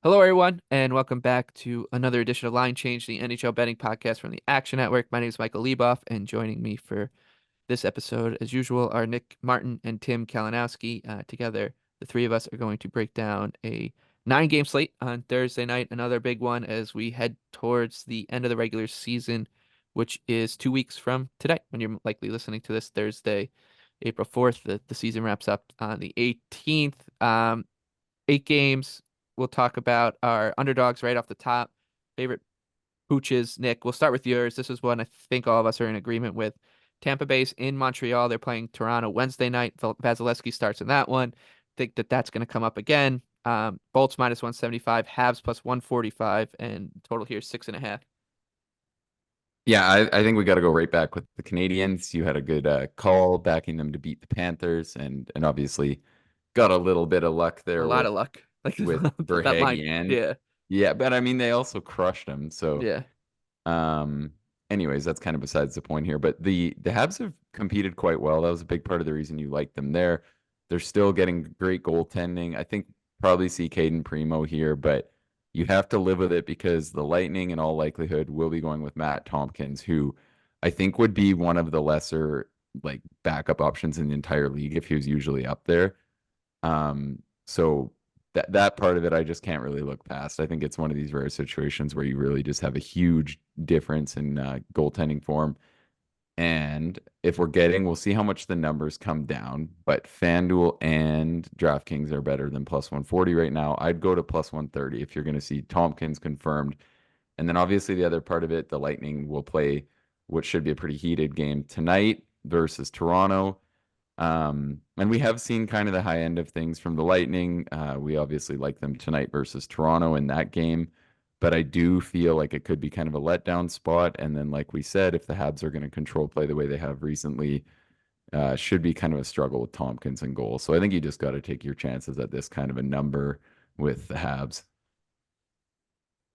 Hello, everyone, and welcome back to another edition of Line Change, the NHL betting podcast from the Action Network. My name is Michael Leboff, and joining me for this episode, as usual, are Nick Martin and Tim Kalinowski. Together, the three of us are going to break down a nine-game slate on Thursday night, another big one as we head towards the end of the regular season, which is 2 weeks from today, when you're likely listening to this Thursday, April 4th. The season wraps up on the 18th. 8 games. We'll talk about our underdogs right off the top. Favorite pooches, Nick. We'll start with yours. This is one I think all of us are in agreement with. Tampa Bay's in Montreal. They're playing Toronto Wednesday night. Vasilevsky starts in that one. Think that that's going to come up again. Bolts minus 175, Habs plus 145, and total here 6.5. Yeah, I think we got to go right back with the Canadiens. You had a good call backing them to beat the Panthers, and obviously got a little bit of luck A there lot with of luck. Like that line. Verhaeghe and Yeah. yeah, but I mean they also crushed them. So, Yeah. um, anyways, that's kind of besides the point here. But the Habs have competed quite well. That was a big part of the reason you liked them there. They're still getting great goaltending. I think probably see Caden Primo here, but you have to live with it because the Lightning, in all likelihood, will be going with Matt Tompkins, who I think would be one of the lesser like backup options in the entire league if he was usually up there. So that part of it I just can't really look past. I think it's one of these rare situations where you really just have a huge difference in goaltending form. And if we'll see how much the numbers come down. But FanDuel and DraftKings are better than plus 140 right now. I'd go to plus 130 if you're going to see Tompkins confirmed. And then obviously the other part of it, the Lightning will play what should be a pretty heated game tonight versus Toronto. And we have seen kind of the high end of things from the Lightning. We obviously like them tonight versus Toronto in that game, but I do feel like it could be kind of a letdown spot. And then, like we said, if the Habs are going to control play the way they have recently, should be kind of a struggle with Tompkins and goal. So I think you just got to take your chances at this kind of a number with the Habs.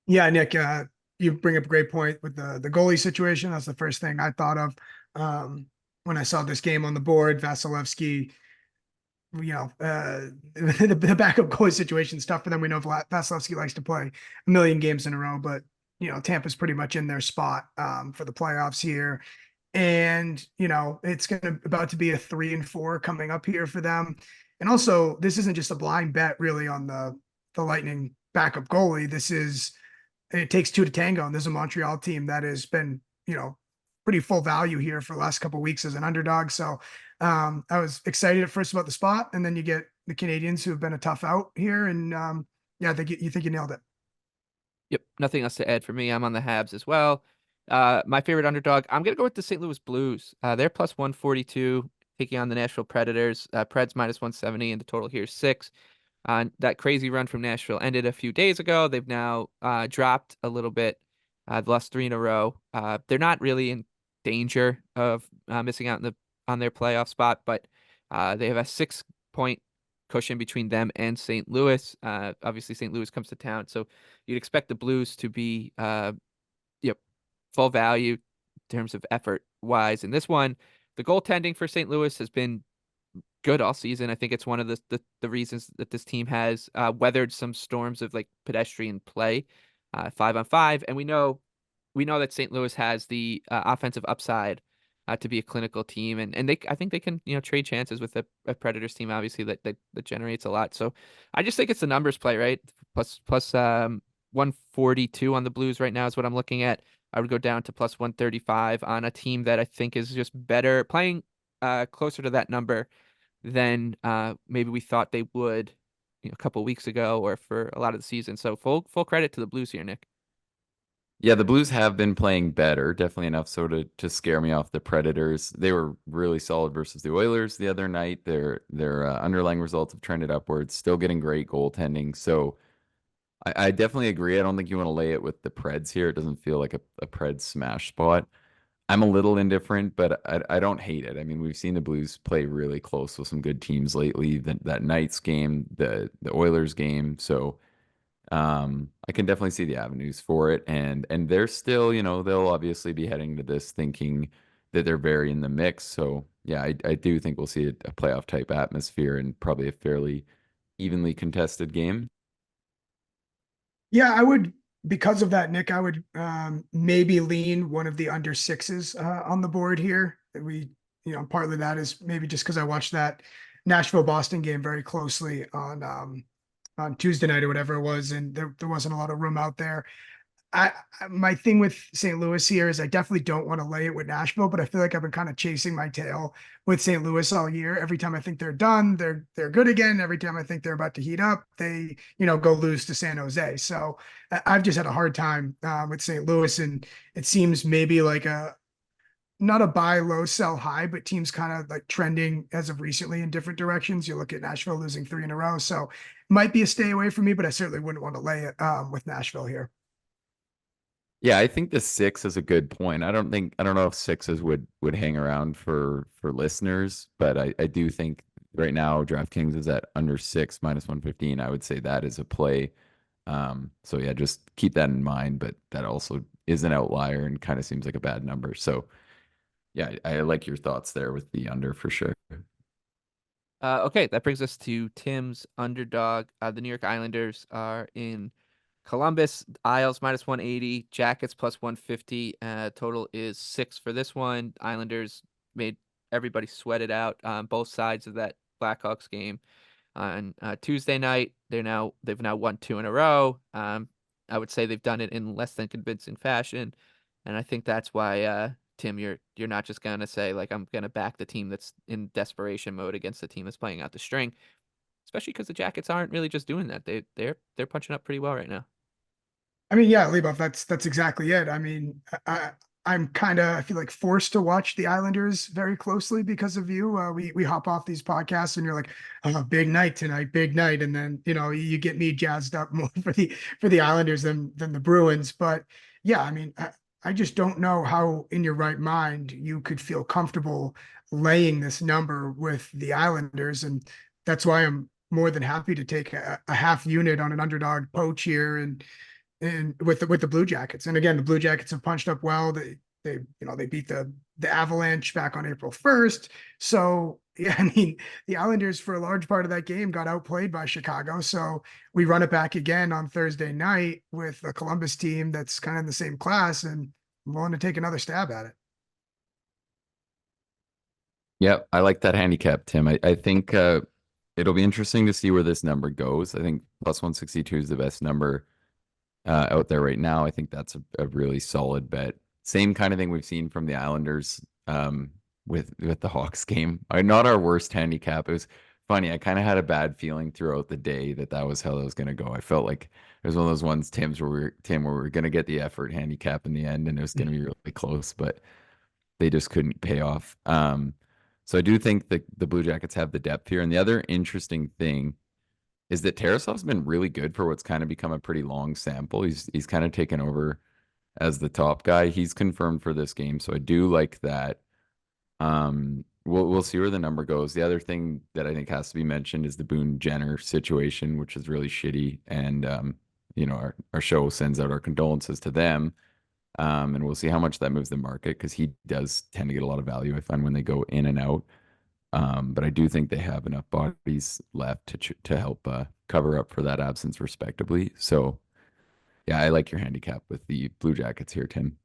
Yeah, Nick, you bring up a great point with the goalie situation. That's the first thing I thought of when I saw this game on the board. Vasilevsky, the backup goalie situation is tough for them. We know Vasilevsky likes to play a million games in a row, but Tampa's pretty much in their spot for the playoffs here. And it's about to be a 3-4 coming up here for them. And also, this isn't just a blind bet really on the Lightning backup goalie. It takes two to tango, and there's a Montreal team that has been, pretty full value here for the last couple of weeks as an underdog. So I was excited at first about the spot, and then you get the Canadiens who have been a tough out here, and yeah, you think you nailed it. Yep, nothing else to add for me. I'm on the Habs as well. My favorite underdog, I'm gonna go with the St. Louis Blues. They're plus 142, taking on the Nashville Predators. Preds minus 170, and the total here is 6. That crazy run from Nashville ended a few days ago. They've now dropped a little bit, the last three in a row. They're not really in danger of missing out on their playoff spot, but they have a 6 point cushion between them and St. Louis. Obviously, St. Louis comes to town, so you'd expect the Blues to be full value in terms of effort wise. In this one, the goaltending for St. Louis has been good all season. I think it's one of the reasons that this team has weathered some storms of like pedestrian play, 5-on-5, and we know that St. Louis has the offensive upside to be a clinical team, and I think they can trade chances with a Predators team obviously that generates a lot. So I just think it's the numbers play, right? Plus 142 on the Blues right now is what I'm looking at. I would go down to plus 135 on a team that I think is just better playing closer to that number than maybe we thought they would a couple weeks ago or for a lot of the season. So full credit to the Blues here, Nick. Yeah, the Blues have been playing better, definitely enough so to scare me off the Predators. They were really solid versus the Oilers the other night. Their underlying results have trended upwards, still getting great goaltending. So I definitely agree. I don't think you want to lay it with the Preds here. It doesn't feel like a Preds smash spot. I'm a little indifferent, but I don't hate it. I mean, we've seen the Blues play really close with some good teams lately. That Knights game, the Oilers game. So I can definitely see the avenues for it, and they're still, they'll obviously be heading to this thinking that they're very in the mix. So yeah, I do think we'll see a playoff type atmosphere and probably a fairly evenly contested game. Yeah, I would, because of that, Nick, I would maybe lean one of the under sixes on the board here. Partly that is maybe just because I watched that Nashville Boston game very closely on Tuesday night or whatever it was, and there wasn't a lot of room out there. My thing with St. Louis here is I definitely don't want to lay it with Nashville, but I feel like I've been kind of chasing my tail with St. Louis all year. Every time I think they're done, they're good again. Every time I think they're about to heat up, they go lose to San Jose. So I've just had a hard time with St. Louis, and it seems maybe like a not a buy low, sell high, but teams kind of like trending as of recently in different directions. You look at Nashville losing 3 in a row, so might be a stay away for me, but I certainly wouldn't want to lay it with Nashville here. Yeah, I think the six is a good point. I don't know if sixes would hang around for listeners, but I do think right now DraftKings is at under six minus 115. I would say that is a play. So yeah, just keep that in mind, but that also is an outlier and kind of seems like a bad number. So yeah, I like your thoughts there with the under for sure. Okay, that brings us to Tim's underdog. The New York Islanders are in Columbus. Isles minus 180, Jackets plus 150. Total is 6 for this one. Islanders made everybody sweat it out on both sides of that Blackhawks game on Tuesday night. They've now won 2 in a row. I would say they've done it in less than convincing fashion, and I think that's why Tim, you're not just gonna say like I'm gonna back the team that's in desperation mode against the team that's playing out the string, especially because the Jackets aren't really just doing that. They're punching up pretty well right now. I mean, yeah, Leboff, that's exactly it. I mean, I'm kind of I feel like forced to watch the Islanders very closely because of you. We hop off these podcasts and you're like, oh, big night tonight, big night, and then you get me jazzed up more for the Islanders than the Bruins. But yeah, I mean, I just don't know how in your right mind you could feel comfortable laying this number with the Islanders, and that's why I'm more than happy to take a half unit on an underdog poach here and with the Blue Jackets. And again, the Blue Jackets have punched up well. They beat the Avalanche back on April 1st. So yeah, I mean the Islanders for a large part of that game got outplayed by Chicago. So we run it back again on Thursday night with a Columbus team that's kind of in the same class, and I'm willing to take another stab at it. Yeah, I like that handicap, Tim. I think it'll be interesting to see where this number goes. I think plus 162 is the best number out there right now. I think that's a really solid bet. Same kind of thing we've seen from the Islanders with the Hawks game. Not our worst handicap. It was funny. I kind of had a bad feeling throughout the day that was how that was going to go. I felt like it was one of those ones, where we were going to get the effort handicap in the end, and it was going to be really close, but they just couldn't pay off. So I do think that the Blue Jackets have the depth here. And the other interesting thing is that Tarasov's been really good for what's kind of become a pretty long sample. He's kind of taken over as the top guy. He's confirmed for this game, so I do like that. We'll see where the number goes. The other thing that I think has to be mentioned is the Boone Jenner situation, which is really shitty. And our show sends out our condolences to them. And we'll see how much that moves the market because he does tend to get a lot of value, I find, when they go in and out. But I do think they have enough bodies left to help cover up for that absence respectably. So yeah, I like your handicap with the Blue Jackets here, Tim.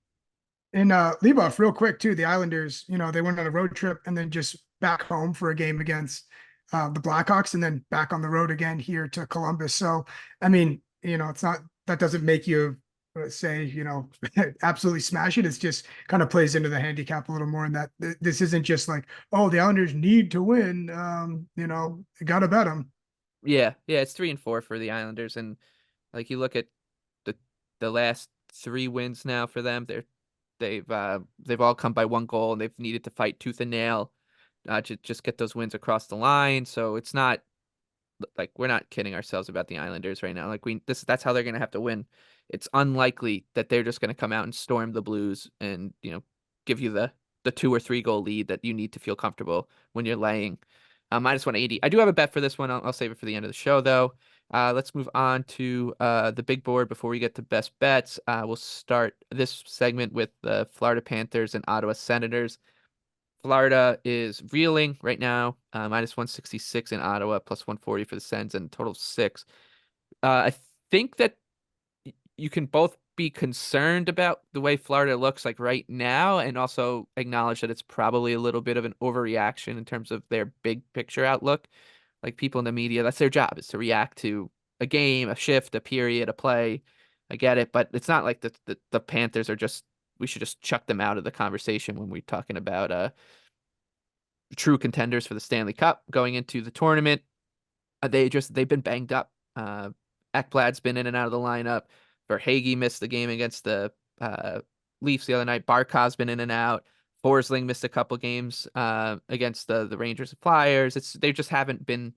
And Leboff, real quick too, the Islanders, they went on a road trip and then just back home for a game against the Blackhawks and then back on the road again here to Columbus. So, I mean, it's not that doesn't make you say, absolutely smash it. It's just kind of plays into the handicap a little more. And that this isn't just like, oh, the Islanders need to win. Got to bet them. Yeah, it's 3 and 4 for the Islanders, and like you look at the the last 3 wins now for them, they've all come by 1 goal, and they've needed to fight tooth and nail to just get those wins across the line. So it's not like we're not kidding ourselves about the Islanders right now. Like that's how they're gonna have to win. It's unlikely that they're just gonna come out and storm the Blues and give you the 2 or 3 goal lead that you need to feel comfortable when you're laying minus 180. I do have a bet for this one. I'll save it for the end of the show though. Let's move on to the big board before we get to best bets. We'll start this segment with the Florida Panthers and Ottawa Senators. Florida is reeling right now, minus 166 in Ottawa, plus 140 for the Sens, and total 6. I think that you can both be concerned about the way Florida looks like right now and also acknowledge that it's probably a little bit of an overreaction in terms of their big picture outlook. Like people in the media, that's their job, is to react to a game, a shift, a period, a play. I get it, but it's not like the Panthers are just, we should just chuck them out of the conversation when we're talking about true contenders for the Stanley Cup going into the tournament. They've been banged up. Ekblad's been in and out of the lineup. Verhaeghe missed the game against the Leafs the other night. Barkov's been in and out. Forsling missed a couple games against the Rangers and Flyers. They just haven't been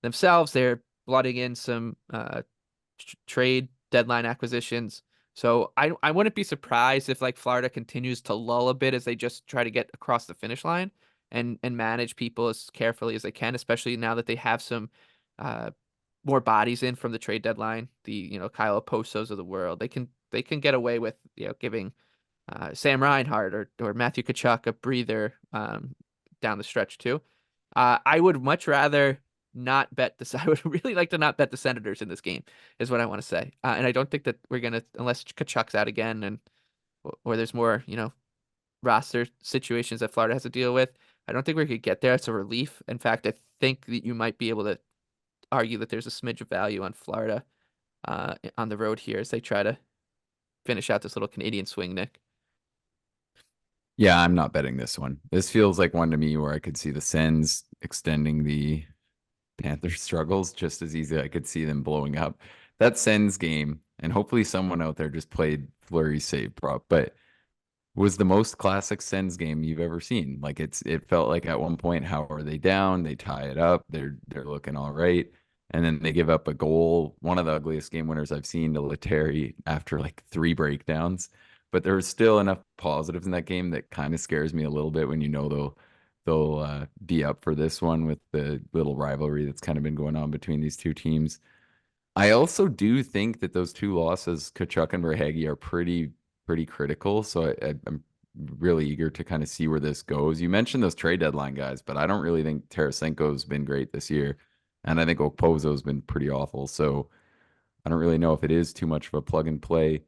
themselves. They're blooding in some trade deadline acquisitions. So I wouldn't be surprised if like Florida continues to lull a bit as they just try to get across the finish line and manage people as carefully as they can, especially now that they have some uh, more bodies in from the trade deadline. The Kyle Oposos of the world. They can get away with giving Sam Reinhart or Matthew Tkachuk a breather down the stretch too. I would much rather not bet the. I would really like to not bet the Senators in this game, is what I want to say. And I don't think that we're gonna, unless Kachuk's out again and or there's more roster situations that Florida has to deal with. I don't think we could get there. It's a relief. In fact, I think that you might be able to argue that there's a smidge of value on Florida on the road here as they try to finish out this little Canadian swing, Nick. Yeah, I'm not betting this one. This feels like one to me where I could see the Sens extending the Panthers struggles just as easy. I could see them blowing up that Sens game, and hopefully someone out there just played Fleury's save prop, but was the most classic Sens game you've ever seen. Like it felt like at one point, how are they down? They tie it up. They're looking all right. And then they give up a goal, one of the ugliest game winners I've seen, to Letary after like 3 breakdowns. But there was still enough positives in that game that kind of scares me a little bit when they'll be up for this one with the little rivalry that's kind of been going on between these two teams. I also do think that those 2 losses, Kachuk and Verhaeghe, are pretty critical. So I'm really eager to kind of see where this goes. You mentioned those trade deadline guys, but I don't really think Tarasenko's been great this year. And I think Okpozo's been pretty awful. So I don't really know if it is too much of a plug and play.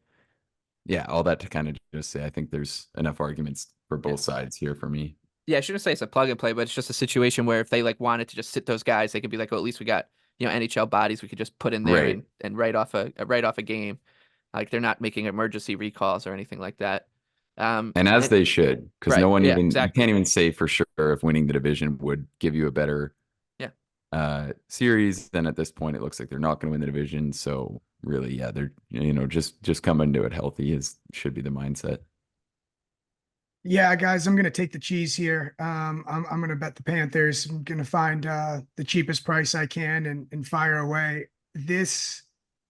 Yeah, all that to kind of just say I think there's enough arguments for both sides here for me. Yeah, I shouldn't say it's a plug and play, but it's just a situation where if they like wanted to just sit those guys, they could be like, well, at least we got NHL bodies we could just put in there Right. and write off a game. Like they're not making emergency recalls or anything like that. And as And they should, because right, yeah, you exactly. can't even say for sure if winning the division would give you a better Yeah. series. Then at this point, it looks like they're not going to win the division. So really, yeah, they're just come into it healthy should be the mindset. Yeah, guys, I'm gonna take the cheese here. I'm gonna bet the Panthers. I'm gonna find the cheapest price I can and fire away. This,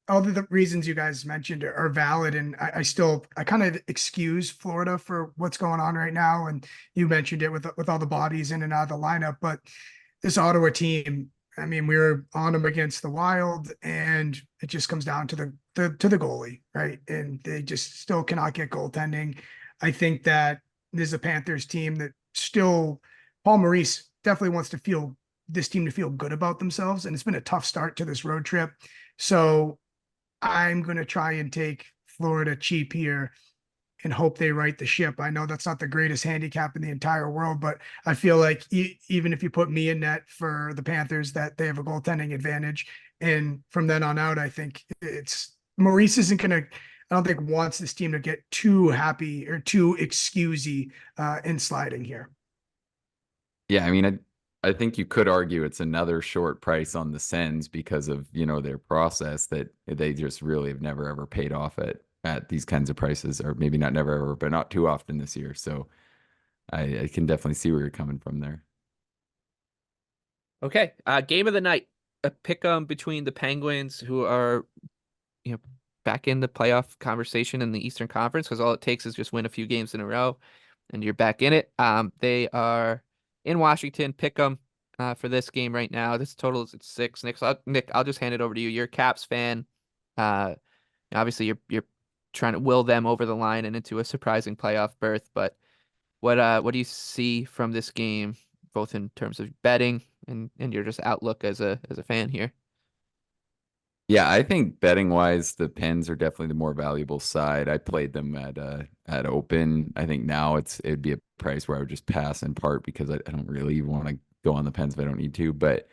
all the reasons you guys mentioned are valid, and I kind of excuse Florida for what's going on right now. And you mentioned it with all the bodies in and out of the lineup, but this Ottawa team, I mean, we were on them against the Wild, and it just comes down to the goalie, right? And they just still cannot get goaltending. I think that there's a Panthers team that still, Paul Maurice definitely wants this team to feel good about themselves. And it's been a tough start to this road trip. So I'm going to try and take Florida cheap here and hope they right the ship. I know that's not the greatest handicap in the entire world, but I feel like even if you put me in net for the Panthers, that they have a goaltending advantage. And from then on out, I think Maurice isn't going to, I don't think wants this team to get too happy or too excusey in sliding here. Yeah, I mean, I think you could argue it's another short price on the Sens because of their process that they just really have never ever paid off at these kinds of prices, or maybe not never ever, but not too often this year. So I can definitely see where you're coming from there. Okay, game of the night, a pick 'em between the Penguins, who are back in the playoff conversation in the Eastern Conference, because all it takes is just win a few games in a row and you're back in it. They are in Washington. Pick 'em for this game right now. This total is at 6. Nick, I'll just hand it over to you. You're a Caps fan. Uh, Obviously you're trying to will them over the line and into a surprising playoff berth, but what do you see from this game, both in terms of betting and your just outlook as a fan here? Yeah, I think betting wise, the Pens are definitely the more valuable side. I played them at open. I think now it'd be a price where I would just pass in part because I don't really want to go on the Pens if I don't need to. But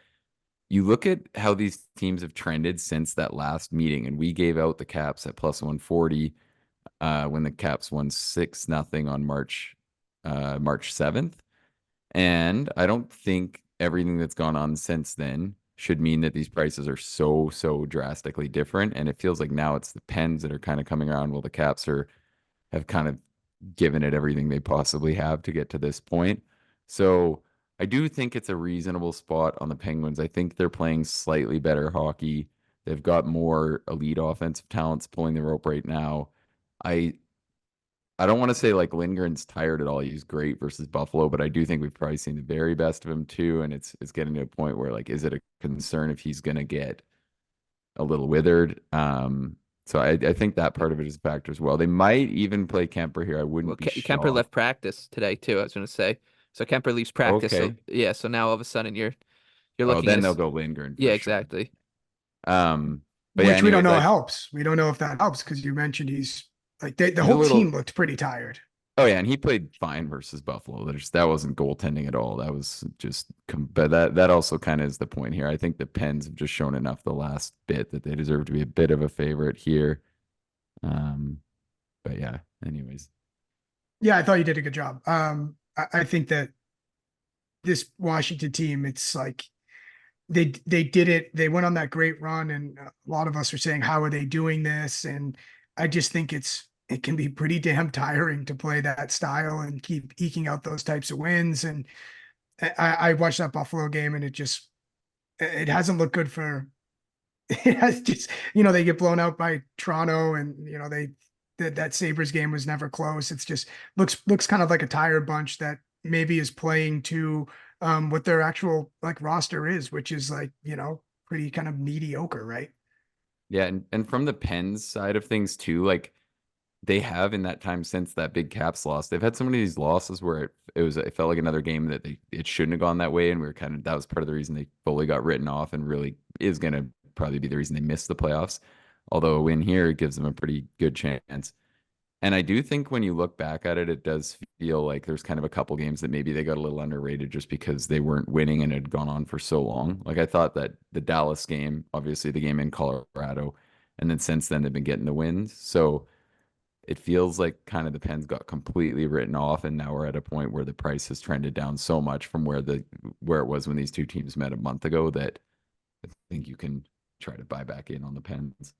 you look at how these teams have trended since that last meeting, and we gave out the Caps at plus 140 when the Caps won 6-0 on March 7th. And I don't think everything that's gone on since then should mean that these prices are so drastically different. And it feels like now it's the Pens that are kind of coming around while the Caps have kind of given it everything they possibly have to get to this point. So I do think it's a reasonable spot on the Penguins. I think they're playing slightly better hockey. They've got more elite offensive talents pulling the rope right now. I I don't want to say like Lindgren's tired at all. He's great versus Buffalo, but I do think we've probably seen the very best of him too. And it's getting to a point where like, is it a concern if he's gonna get a little withered? So I think that part of it is a factor as well. They might even play Kemper here. I Well, wouldn't be Kemper left shocked. practice today too. I was going to say. So Kemper leaves practice. So Okay. yeah. So now all of a sudden you're Oh, looking at then they'll us. go Lindgren Yeah, for sure. exactly. Um, but yeah, which we don't anyways, know I helps. We don't know if that helps because you mentioned he's like the he's a whole team little. looked pretty tired. Oh yeah, and he played fine versus Buffalo. That wasn't goaltending at all. That was just, but that also kind of is the point here. I think the Pens have just shown enough the last bit that they deserve to be a bit of a favorite here. Um, but yeah, anyways, Yeah, I thought you did a good job. I think that this Washington team, it's like they did it. They went on that great run, and a lot of us are saying, "How are they doing this?" And I just think it can be pretty damn tiring to play that style and keep eking out those types of wins. And I watched that Buffalo game, and it hasn't looked good for. It has just they get blown out by Toronto, and that Sabres game was never close. It's just looks kind of like a tired bunch that maybe is playing to what their actual like roster is, which is like, pretty kind of mediocre, right? yeah, and from the Pens side of things too, like they have in that time since that big Caps loss, they've had so many of these losses where it felt like another game that it shouldn't have gone that way, and we were kind of that was part of the reason they fully got written off, and really is going to probably be the reason they missed the playoffs. Although a win here gives them a pretty good chance. And I do think when you look back at it, it does feel like there's kind of a couple games that maybe they got a little underrated just because they weren't winning and it had gone on for so long. Like I thought that the Dallas game, obviously the game in Colorado, and then since then they've been getting the wins. So it feels like kind of the Pens got completely written off, and now we're at a point where the price has trended down so much from where it was when these two teams met a month ago that I think you can try to buy back in on the Pens.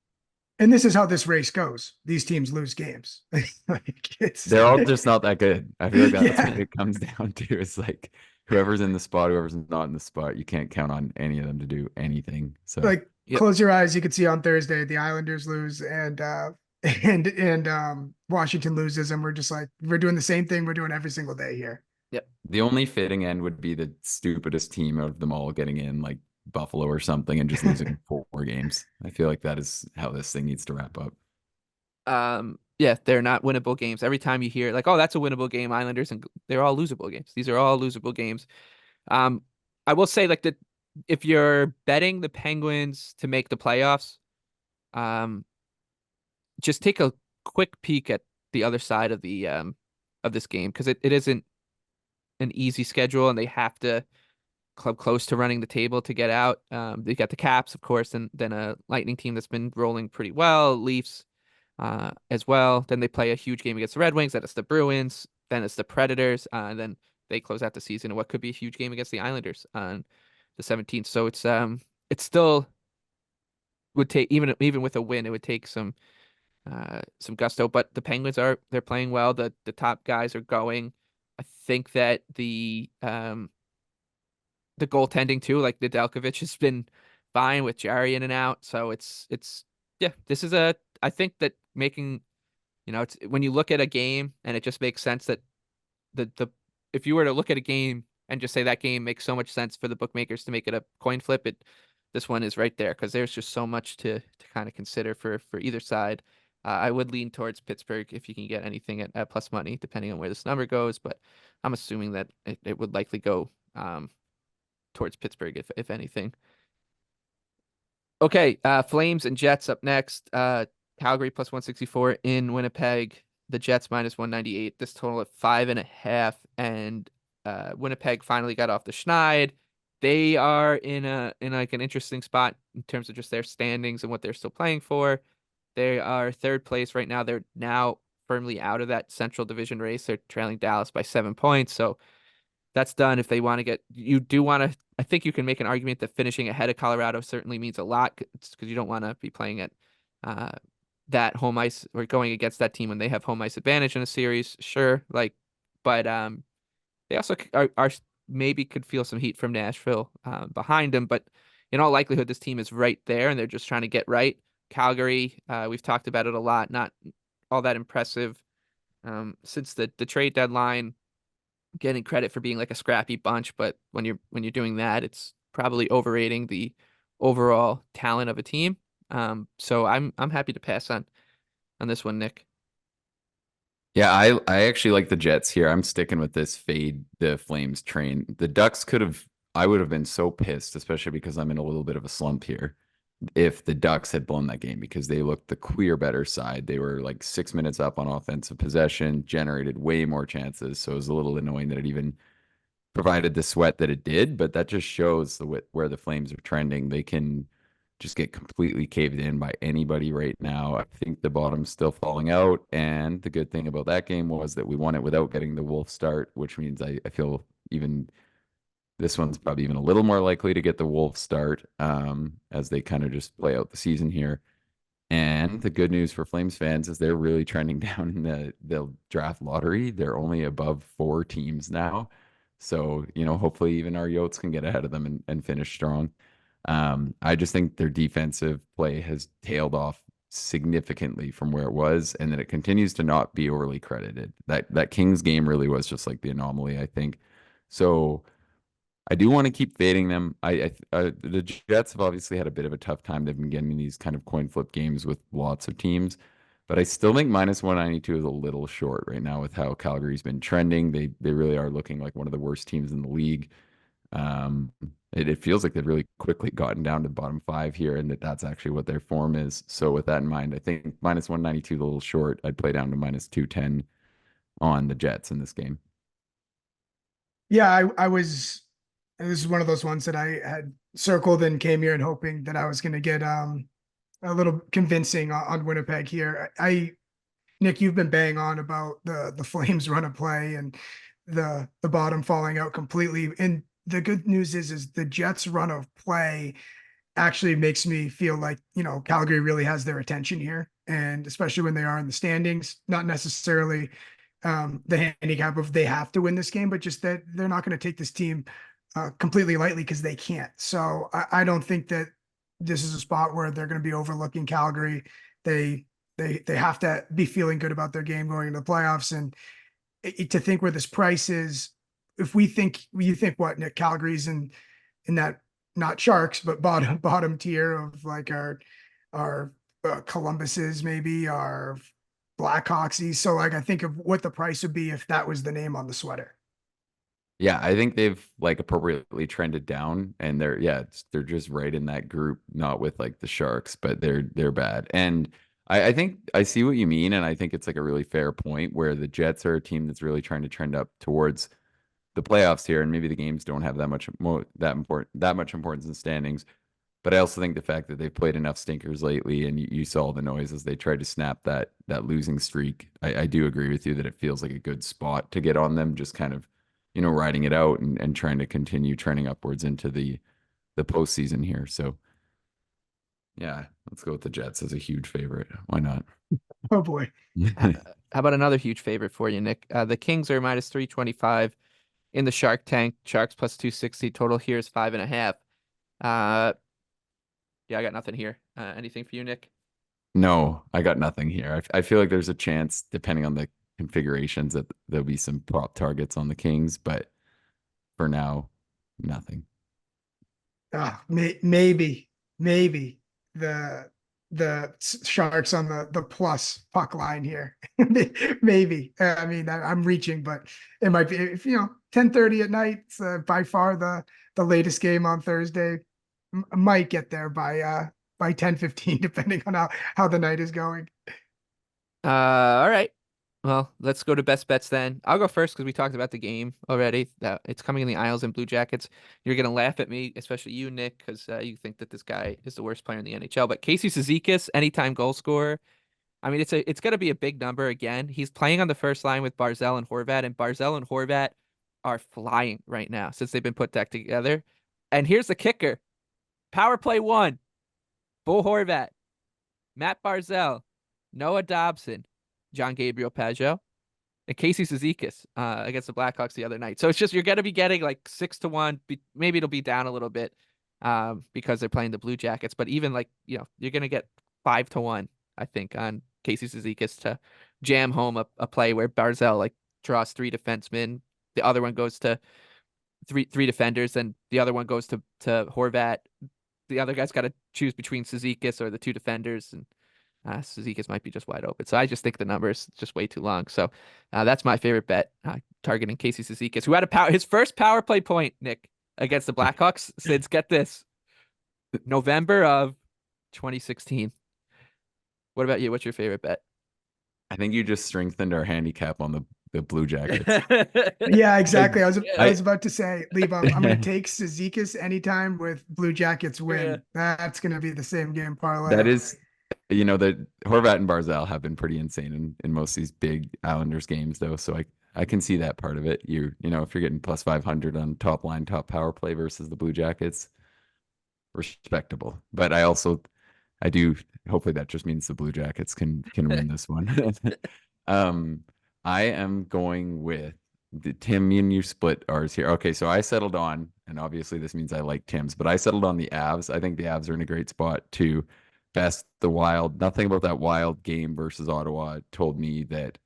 And this is how this race goes. These teams lose games. Like it's They're all just not that good. I feel like that's what yeah. it comes down to. It's like whoever's in the spot, whoever's not in the spot, you can't count on any of them to do anything. So Like Yep. close your eyes, you can see on Thursday the Islanders lose and Washington loses, and we're just like we're doing the same thing we're doing every single day here. Yep. the only fitting end would be the stupidest team of them all getting in, like Buffalo or something, and just losing 4 games. I feel like that is how this thing needs to wrap up. Yeah, they're not winnable games. Every time you hear like, oh, that's a winnable game, Islanders, and they're all losable games. These are all losable games. Um, I will say like that if you're betting the Penguins to make the playoffs, um, just take a quick peek at the other side of this game because it isn't an easy schedule and they have to club close to running the table to get out. They got the Caps, of course, and then a Lightning team that's been rolling pretty well, Leafs as well. Then they play a huge game against the Red Wings. Then it's the Bruins. Then it's the Predators. And then they close out the season in what could be a huge game against the Islanders on the 17th. So it's still would take even with a win, it would take some gusto. But the Penguins they're playing well. The top guys are going. I think that the goaltending too, like Nedeljkovic has been fine with Jarry in and out. So it's yeah, this is a I think that making it's when you look at a game and it just makes sense that the if you were to look at a game and just say that game makes so much sense for the bookmakers to make it a coin flip, this one is right there because there's just so much to kind of consider for either side. I would lean towards Pittsburgh if you can get anything at plus money, depending on where this number goes. But I'm assuming that it would likely go towards Pittsburgh if anything. Okay, Flames and Jets up next. Calgary plus 164 in Winnipeg. The Jets minus 198. This total at 5.5. And Winnipeg finally got off the schneid. They are in like an interesting spot in terms of just their standings and what they're still playing for. They are third place right now. They're now firmly out of that Central Division race. They're trailing Dallas by 7 points. So that's done. If they want to you do want to, I think you can make an argument that finishing ahead of Colorado certainly means a lot because you don't want to be playing at uh, that home ice or going against that team when they have home ice advantage in a series. Sure. But they also are maybe could feel some heat from Nashville behind them. But in all likelihood, this team is right there and they're just trying to get right. Calgary, we've talked about it a lot, not all that impressive since the trade deadline, getting credit for being like a scrappy bunch, but when you're doing that, it's probably overrating the overall talent of a team. So I'm happy to pass on this one, Nick. Yeah, I actually like the Jets here. I'm sticking with this fade the Flames train. The Ducks I would have been so pissed, especially because I'm in a little bit of a slump here, if the Ducks had blown that game because they looked the clear better side. They were like 6 minutes up on offensive possession, generated way more chances. So it was a little annoying that it even provided the sweat that it did, but that just shows where the Flames are trending. They can just get completely caved in by anybody right now. I think the bottom's still falling out. And the good thing about that game was that we won it without getting the Wolf start, which means I feel even this one's probably even a little more likely to get the Wolf start as they kind of just play out the season here. And the good news for Flames fans is they're really trending down in the draft lottery. They're only above 4 teams now. So, hopefully even our Yotes can get ahead of them and finish strong. I just think their defensive play has tailed off significantly from where it was, and that it continues to not be overly credited. That Kings game really was just like the anomaly, I think. So I do want to keep fading them. The Jets have obviously had a bit of a tough time. They've been getting these kind of coin flip games with lots of teams, but I still think minus 192 is a little short right now with how Calgary's been trending. They really are looking like one of the worst teams in the league. It feels like they've really quickly gotten down to the bottom 5 here, and that's actually what their form is. So with that in mind, I think minus 192 is a little short. I'd play down to minus 210 on the Jets in this game. Yeah, I was. This is one of those ones that I had circled and came here and hoping that I was going to get a little convincing on Winnipeg here. Nick, you've been bang on about the Flames run of play and the bottom falling out completely. And the good news is the Jets run of play actually makes me feel like, Calgary really has their attention here. And especially when they are in the standings, not necessarily the handicap of they have to win this game, but just that they're not going to take this team completely lightly because they can't. So I don't think that this is a spot where they're going to be overlooking Calgary. They have to be feeling good about their game going into the playoffs. And to think where this price is, if you think what, Nick, Calgary's in that, not Sharks, but bottom tier of like our Columbuses, maybe our Blackhawksies. So like I think of what the price would be if that was the name on the sweater. Yeah, I think they've like appropriately trended down, and they're just right in that group, not with like the Sharks, but they're bad. And I think I see what you mean, and I think it's like a really fair point where the Jets are a team that's really trying to trend up towards the playoffs here, and maybe the games don't have that much importance in standings. But I also think the fact that they've played enough stinkers lately, and you saw the noise as they tried to snap that losing streak. I do agree with you that it feels like a good spot to get on them, just kind of riding it out and trying to continue trending upwards into the postseason here. So yeah, let's go with the Jets as a huge favorite. Why not? Oh boy. How about another huge favorite for you, Nick? The Kings are minus 325 in the Shark Tank. Sharks plus 260. Total here is 5.5. Yeah, I got nothing here. Anything for you, Nick? No, I got nothing here. I feel like there's a chance, depending on the configurations, that there'll be some prop targets on the Kings, but for now, nothing. Maybe the Sharks on the plus puck line here. Maybe. I mean, I'm reaching, but it might be, if 10:30 at night. It's by far the latest game on Thursday. Might get there by by 10, 15, depending on how the night is going. All right. Well, let's go to best bets then. I'll go first because we talked about the game already. That it's coming in the Isles and Blue Jackets. You're gonna laugh at me, especially you, Nick, because you think that this guy is the worst player in the NHL. But Casey Cizikas, anytime goal scorer. I mean, it's gonna be a big number again. He's playing on the first line with Barzal and Horvat, and Barzal and Horvat are flying right now since they've been put back together. And here's the kicker: power play one, Bo Horvat, Matt Barzal, Noah Dobson, John Gabriel Pajot, and Casey Cizikas against the Blackhawks the other night. So it's just you're gonna be getting like 6-1. Maybe it'll be down a little bit because they're playing the Blue Jackets. But even like you're gonna get 5-1, I think, on Casey Cizikas to jam home a play where Barzal like draws 3 defensemen, the other one goes to three defenders, and the other one goes to Horvat. The other guy's got to choose between Cizikas or the 2 defenders, and Cizikas might be just wide open. So I just think the number is just way too long. So that's my favorite bet, targeting Casey Cizikas, who had his first power play point, Nick, against the Blackhawks since, get this, November of 2016. What about you? What's your favorite bet? I think you just strengthened our handicap on the Blue Jackets. Yeah, exactly. I was about to say, Leave. I'm going to take Cizikas anytime with Blue Jackets win. Yeah. That's going to be the same game parlay. That is, that Horvat and Barzal have been pretty insane in most of these big Islanders games, though. So I can see that part of it. If you're getting plus 500 on top line, top power play versus the Blue Jackets, respectable. But I do. Hopefully that just means the Blue Jackets can win this one. I am going with Tim. Me and you split ours here. Okay, so I settled on, and obviously this means I like Tim's, but I settled on the Avs. I think the Avs are in a great spot to best the Wild. Nothing about that Wild game versus Ottawa told me that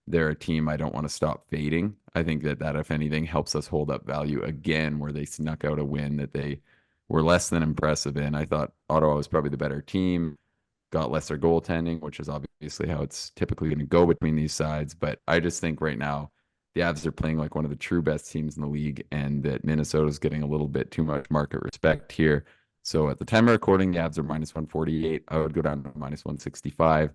they're a team I don't want to stop fading. I think that if anything helps us hold up value again, where they snuck out a win that they were less than impressive in. I thought Ottawa was probably the better team, got lesser goaltending, which is obviously how it's typically going to go between these sides. But I just think right now the Avs are playing like one of the true best teams in the league, and that Minnesota's getting a little bit too much market respect here. So at the time of recording, the Avs are minus 148. I would go down to minus 165.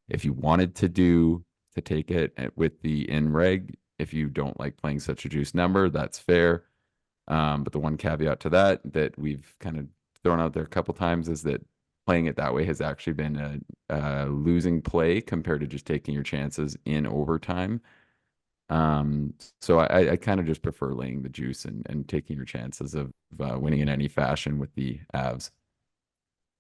If you wanted to take it with the in-reg, if you don't like playing such a juice number, that's fair. But the one caveat to that we've kind of thrown out there a couple times is that playing it that way has actually been a losing play compared to just taking your chances in overtime. So I kind of just prefer laying the juice and taking your chances of winning in any fashion with the Avs.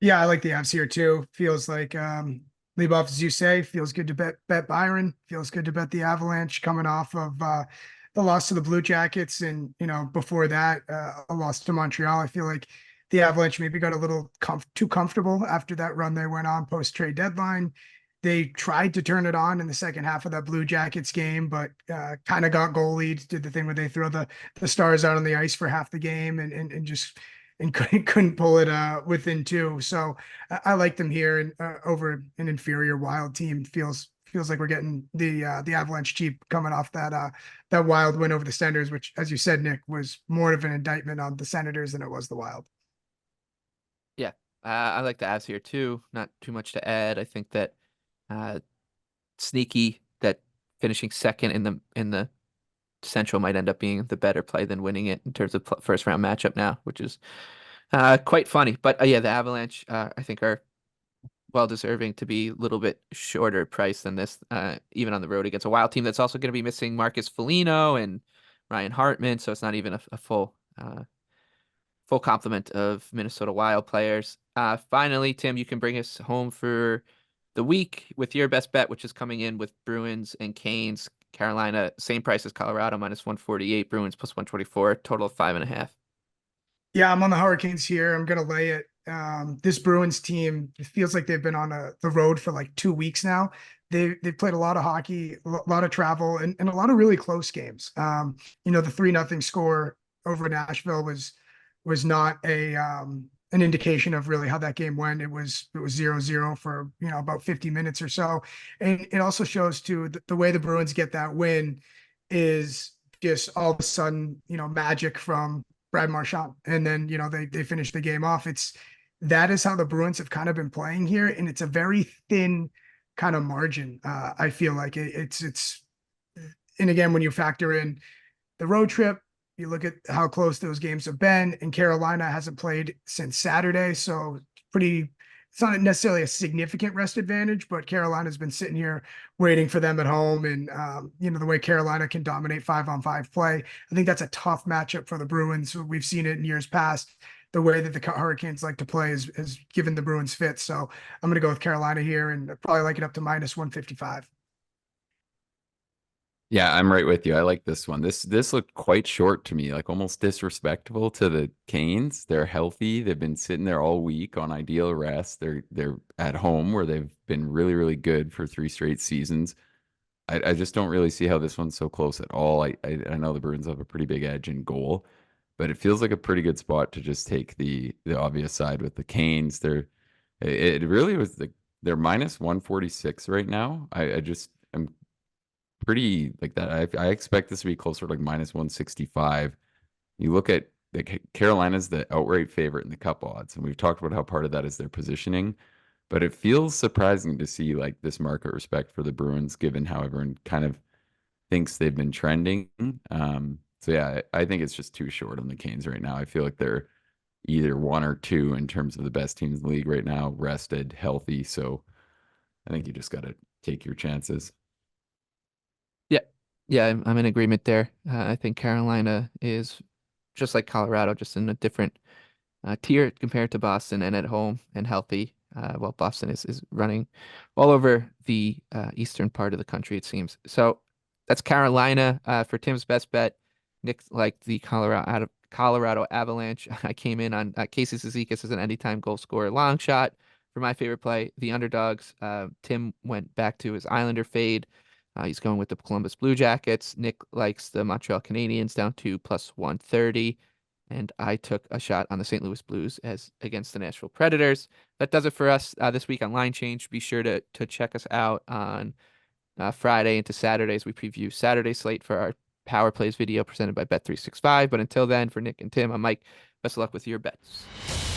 Yeah, I like the Avs here too. Feels like Leibov, as you say, feels good to bet Byron. Feels good to bet the Avalanche coming off of the loss to the Blue Jackets, and before that, a loss to Montreal. I feel like the Avalanche maybe got a little too comfortable after that run they went on post trade deadline. They tried to turn it on in the second half of that Blue Jackets game, but kind of got goal leads. Did the thing where they throw the Stars out on the ice for half the game and just couldn't pull it within 2. So I like them here, and over an inferior Wild team. Feels like we're getting the Avalanche cheap coming off that Wild win over the Senators, which, as you said, Nick, was more of an indictment on the Senators than it was the Wild. Yeah, I like the Avs here too. Not too much to add. I think that sneaky that finishing second in the Central might end up being the better play than winning it in terms of first round matchup now, which is quite funny. But yeah, the Avalanche I think are well deserving to be a little bit shorter price than this, even on the road against a Wild team that's also going to be missing Marcus Foligno and Ryan Hartman, so it's not even a full complement of Minnesota Wild players. Finally, Tim, you can bring us home for the week with your best bet, which is coming in with Bruins and Canes. Carolina, same price as Colorado, minus 148. Bruins plus 124, total of 5.5. Yeah, I'm on the Hurricanes here. I'm going to lay it. This Bruins team, it feels like they've been on the road for like 2 weeks now. They've played a lot of hockey, a lot of travel, and a lot of really close games. The 3-0 score over Nashville was not an indication of really how that game went. It was 0-0 for about 50 minutes or so, and it also shows too the way the Bruins get that win is just all of a sudden magic from Brad Marchand, and then they finish the game off. that is how the Bruins have kind of been playing here, and it's a very thin kind of margin. I feel like it's, and again, when you factor in the road trip, you look at how close those games have been, and Carolina hasn't played since Saturday, so pretty. It's not necessarily a significant rest advantage, but Carolina's been sitting here waiting for them at home, and the way Carolina can dominate 5-on-5 play, I think that's a tough matchup for the Bruins. We've seen it in years past. The way that the Hurricanes like to play has given the Bruins fits. So I'm going to go with Carolina here, and probably like it up to -155. Yeah, I'm right with you. I like this one. This looked quite short to me, like almost disrespectful to the Canes. They're healthy. They've been sitting there all week on ideal rest. They're at home where they've been really, really good for 3 straight seasons. I just don't really see how this one's so close at all. I know the Bruins have a pretty big edge in goal, but it feels like a pretty good spot to just take the obvious side with the Canes. It really was they're -146 right now. I'm pretty like that. I expect this to be closer to like -165. You look at Carolina's the outright favorite in the cup odds, and we've talked about how part of that is their positioning. But it feels surprising to see like this market respect for the Bruins, given how everyone kind of thinks they've been trending. So yeah, I think it's just too short on the Canes right now. I feel like they're either one or two in terms of the best teams in the league right now, rested, healthy. So I think you just got to take your chances. Yeah, yeah, I'm in agreement there. I think Carolina is just like Colorado, just in a different tier compared to Boston, and at home and healthy. While Boston is running all over the eastern part of the country, it seems. So that's Carolina for Tim's best bet. Nick liked the Colorado Avalanche. I came in on Casey Cizikas as an anytime goal scorer, long shot for my favorite play. The underdogs. Tim went back to his Islander fade. He's going with the Columbus Blue Jackets. Nick likes the Montreal Canadiens down to +130. And I took a shot on the St. Louis Blues as against the Nashville Predators. That does it for us this week on Line Change. Be sure to check us out on Friday into Saturday as we preview Saturday slate for our Power Plays video presented by Bet365. But until then, for Nick and Tim, I'm Mike. Best of luck with your bets.